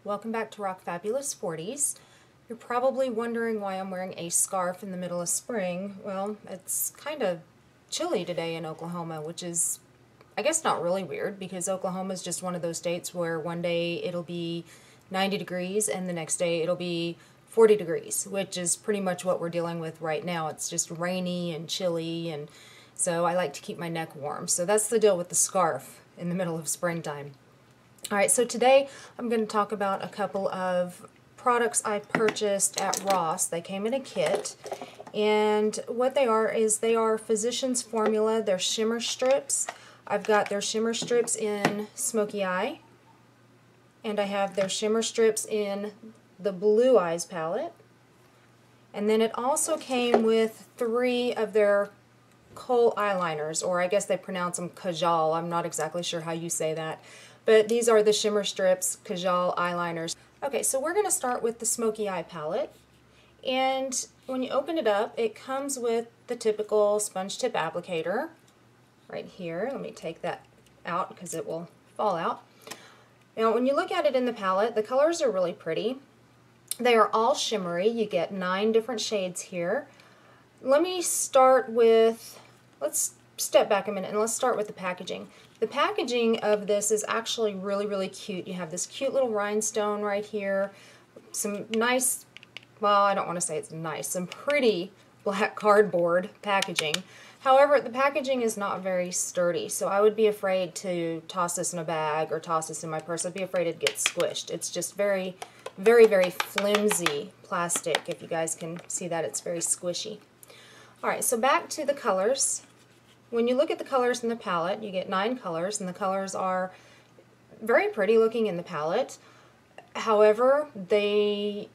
Welcome back to Rock Fabulous 40s. You're probably wondering why I'm wearing a scarf in the middle of spring. Well, it's kind of chilly today in Oklahoma, which is, I guess, not really weird because Oklahoma is just one of those states where one day it'll be 90 degrees and the next day it'll be 40 degrees, which is pretty much what we're dealing with right now. It's just rainy and chilly, and so I like to keep my neck warm. So that's the deal with the scarf in the middle of springtime. Alright, so today I'm going to talk about a couple of products I purchased at Ross. They came in a kit, and what they are is they are Physicians Formula. They're shimmer strips. I've got their shimmer strips in Smoky Eye, and I have their shimmer strips in the Blue Eyes palette. And then it also came with 3 of their kohl eyeliners, or I guess they pronounce them kajal. I'm not exactly sure how you say that. But these are the Shimmer Strips Kajal eyeliners. Okay, so we're going to start with the Smoky Eye palette. And when you open it up, it comes with the typical sponge tip applicator right here. Let me take that out because it will fall out. Now, when you look at it in the palette, the colors are really pretty. They are all shimmery. You get 9 different shades here. Let me start with, let's step back a minute and let's start with the packaging. The packaging of this is actually really, really cute. You have this cute little rhinestone right here, some nice, well, I don't want to say it's nice, some pretty black cardboard packaging. However, the packaging is not very sturdy, so I would be afraid to toss this in a bag or toss this in my purse. I'd be afraid it'd get squished. It's just very, very, very flimsy plastic. If you guys can see that, it's very squishy. Alright, so back to the colors. When you look at the colors in the palette, you get 9 colors, and the colors are very pretty looking in the palette. However, they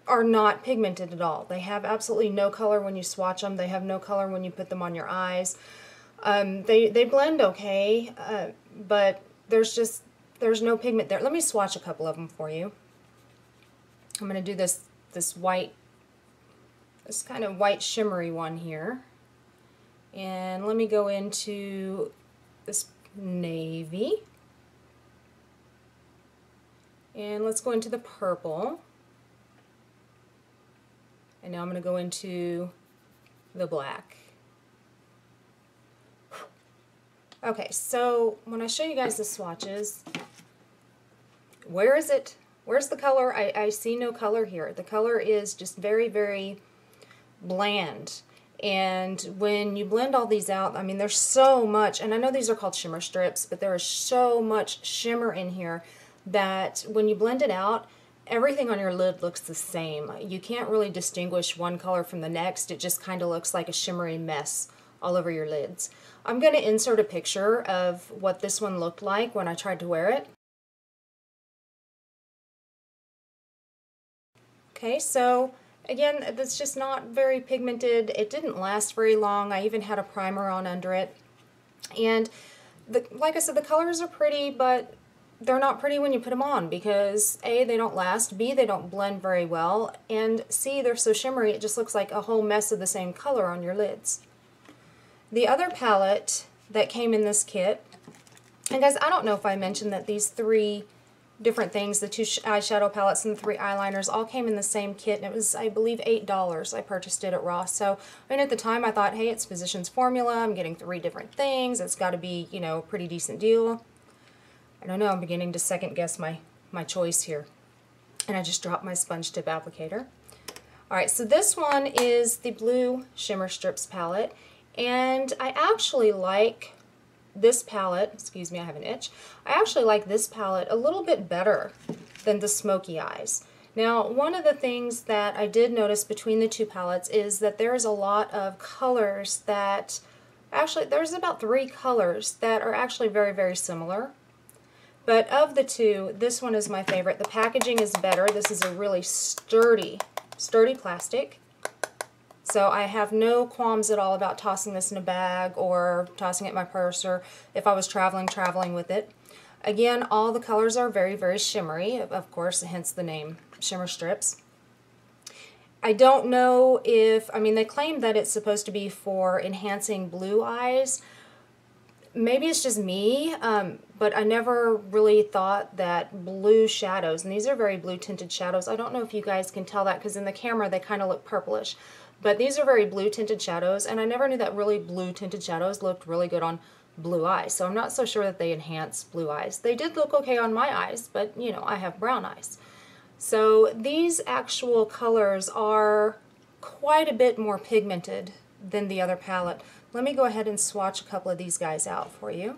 are not pigmented at all. They have absolutely no color when you swatch them. They have no color when you put them on your eyes. They blend okay, but there's no pigment there. Let me swatch a couple of them for you. I'm going to do this kind of white shimmery one here. And let me go into this navy. And let's go into the purple. And now I'm going to go into the black. Okay, so when I show you guys the swatches, where is it? Where's the color? I see no color here. The color is just very, very bland. And when you blend all these out, I mean, there's so much, and I know these are called shimmer strips, but there is so much shimmer in here that when you blend it out, everything on your lid looks the same. You can't really distinguish one color from the next. It just kind of looks like a shimmery mess all over your lids. I'm going to insert a picture of what this one looked like when I tried to wear it. Okay, so again, it's just not very pigmented. It didn't last very long. I even had a primer on under it. And like I said, the colors are pretty, but they're not pretty when you put them on because A, they don't last, B, they don't blend very well, and C, they're so shimmery it just looks like a whole mess of the same color on your lids. The other palette that came in this kit, and guys, I don't know if I mentioned that these 3 different things, the 2 eyeshadow palettes and the 3 eyeliners, all came in the same kit, and it was, I believe, $8. I purchased it at Ross. So, I mean, at the time I thought, hey, it's Physicians Formula, I'm getting 3 different things, it's got to be, you know, a pretty decent deal. I don't know, I'm beginning to second guess my choice here. And I just dropped my sponge tip applicator. Alright, so this one is the Blue Shimmer Strips palette, and I actually like this palette, excuse me, I have an itch. I actually like this palette a little bit better than the Smoky Eyes. Now, one of the things that I did notice between the 2 palettes is that there's a lot of colors that, actually, there's about 3 colors that are actually very, very similar. But of the 2, this one is my favorite. The packaging is better. This is a really sturdy plastic. So I have no qualms at all about tossing this in a bag or tossing it in my purse, or if I was traveling with it. Again, all the colors are very, very shimmery, of course, hence the name Shimmer Strips. I don't know if, I mean, they claim that it's supposed to be for enhancing blue eyes. maybe it's just me, but I never really thought that blue shadows, and these are very blue tinted shadows. I don't know if you guys can tell that because in the camera they kind of look purplish, but these are very blue tinted shadows, and I never knew that really blue tinted shadows looked really good on blue eyes. So I'm not so sure that they enhance blue eyes. They did look okay on my eyes, but you know, I have brown eyes. So these actual colors are quite a bit more pigmented than the other palette. Let me go ahead and swatch a couple of these guys out for you.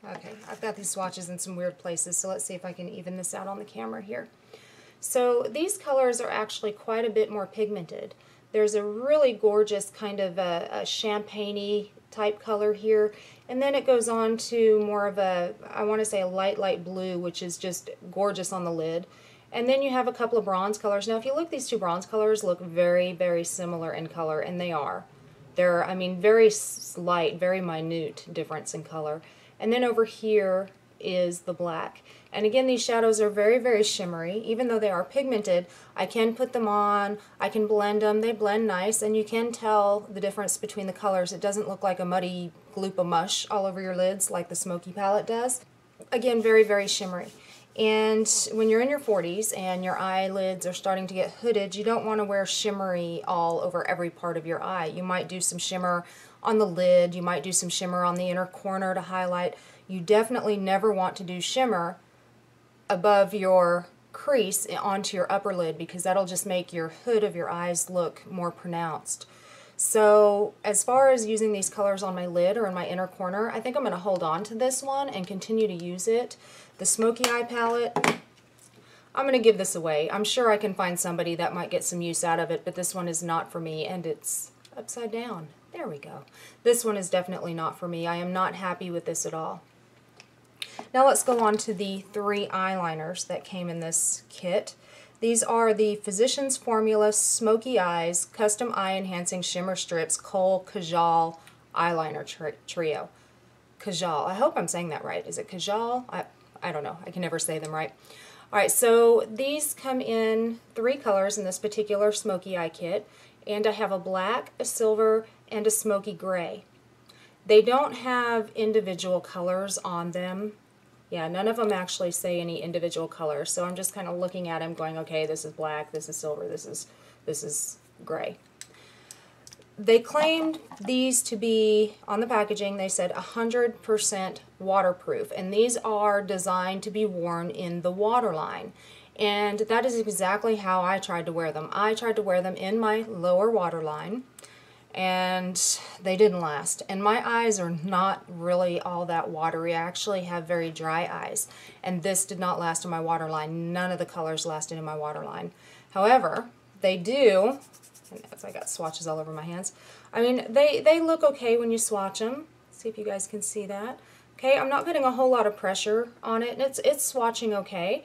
Okay, I've got these swatches in some weird places, so let's see if I can even this out on the camera here. So these colors are actually quite a bit more pigmented. There's a really gorgeous kind of a champagne-y type color here, and then it goes on to more of a, I want to say a light blue, which is just gorgeous on the lid. And then you have a couple of bronze colors. Now if you look, these two bronze colors look very, very similar in color, and they are. They're, I mean, very slight, very minute difference in color. And then over here is the black. And again, these shadows are very, very shimmery. Even though they are pigmented, I can put them on, I can blend them, they blend nice, and you can tell the difference between the colors. It doesn't look like a muddy gloop of mush all over your lids like the Smoky palette does. Again, very, very shimmery. And when you're in your 40s and your eyelids are starting to get hooded, you don't want to wear shimmery all over every part of your eye. You might do some shimmer on the lid, you might do some shimmer on the inner corner to highlight. You definitely never want to do shimmer above your crease onto your upper lid, because that'll just make your hood of your eyes look more pronounced. So as far as using these colors on my lid or in my inner corner, I think I'm going to hold on to this one and continue to use it. The Smoky Eye palette, I'm going to give this away. I'm sure I can find somebody that might get some use out of it, but this one is not for me, and it's upside down. There we go. This one is definitely not for me. I am not happy with this at all. Now let's go on to the 3 eyeliners that came in this kit. These are the Physicians Formula Smoky Eyes Custom Eye Enhancing Shimmer Strips Kohl Kajal Eyeliner Trio. Kajal. I hope I'm saying that right. Is it Kajal? I don't know. I can never say them right. Alright, so these come in 3 colors in this particular smoky eye kit, and I have a black, a silver, and a smoky gray. They don't have individual colors on them. Yeah, none of them actually say any individual colors, so I'm just kind of looking at them going, okay, this is black, this is silver, this is gray. They claimed these to be, on the packaging, they said 100% waterproof, and these are designed to be worn in the waterline. And that is exactly how I tried to wear them. I tried to wear them in my lower waterline, and they didn't last. And my eyes are not really all that watery. I actually have very dry eyes, and this did not last in my waterline. None of the colors lasted in my waterline. However, they do, and as I got swatches all over my hands, I mean, they look okay when you swatch them. See if you guys can see that. Okay, I'm not putting a whole lot of pressure on it, and it's swatching okay.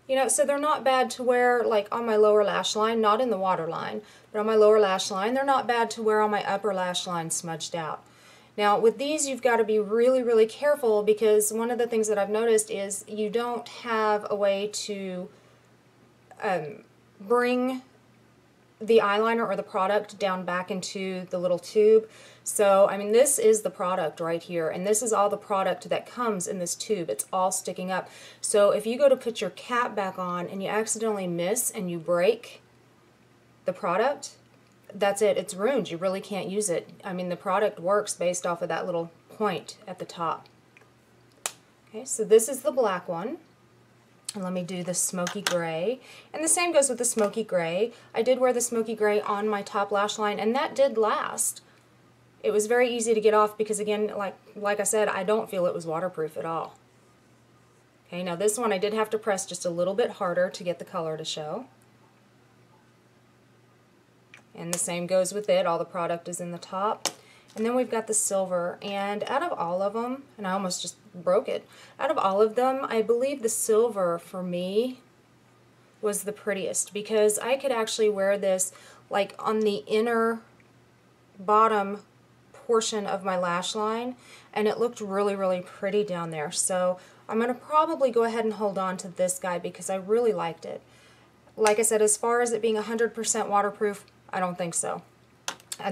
You know, so they're not bad to wear like on my lower lash line, not in the waterline, but on my lower lash line. They're not bad to wear on my upper lash line smudged out. Now with these you've got to be really, really careful, because one of the things that I've noticed is you don't have a way to bring the eyeliner or the product down back into the little tube. So, I mean, this is the product right here, and this is all the product that comes in this tube. It's all sticking up. So if you go to put your cap back on and you accidentally miss and you break the product, that's it. It's ruined. You really can't use it. I mean, the product works based off of that little point at the top. Okay, so this is the black one. And let me do the smoky gray. And the same goes with the smoky gray. I did wear the smoky gray on my top lash line, and that did last. It was very easy to get off because, again, like I said, I don't feel it was waterproof at all. Okay, now this one I did have to press just a little bit harder to get the color to show. And the same goes with it. All the product is in the top. And then we've got the silver, and out of all of them, and I almost just broke it, out of all of them, I believe the silver for me was the prettiest, because I could actually wear this like on the inner bottom portion of my lash line, and it looked really, really pretty down there. So I'm going to probably go ahead and hold on to this guy because I really liked it. Like I said, as far as it being 100% waterproof, I don't think so.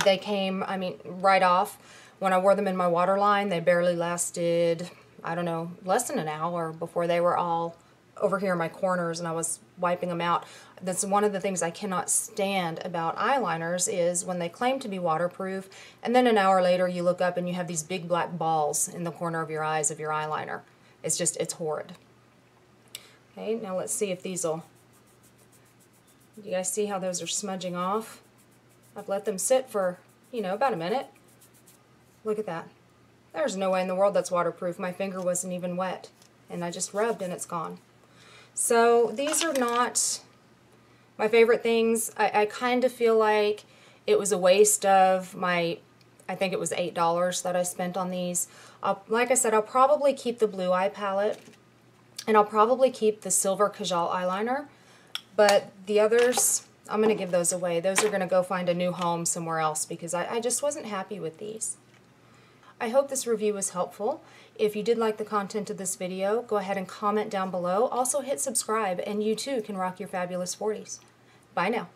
They came, I mean, right off When I wore them in my waterline, they barely lasted, I don't know, less than an hour before they were all over here in my corners and I was wiping them out. That's one of the things I cannot stand about eyeliners is when they claim to be waterproof and then an hour later you look up and you have these big black balls in the corner of your eyes of your eyeliner. It's horrid. Okay, now let's see if these will, you guys see how those are smudging off? I've let them sit for, you know, about a minute. Look at that. There's no way in the world that's waterproof. My finger wasn't even wet and I just rubbed and it's gone. So these are not my favorite things. I kind of feel like it was a waste of my, I think it was $8 that I spent on these. Like I said, I'll probably keep the blue eye palette and I'll probably keep the silver Kajal eyeliner, but the others, I'm going to give those away. Those are going to go find a new home somewhere else because I just wasn't happy with these. I hope this review was helpful. If you did like the content of this video, go ahead and comment down below. Also hit subscribe and you too can rock your fabulous 40s. Bye now.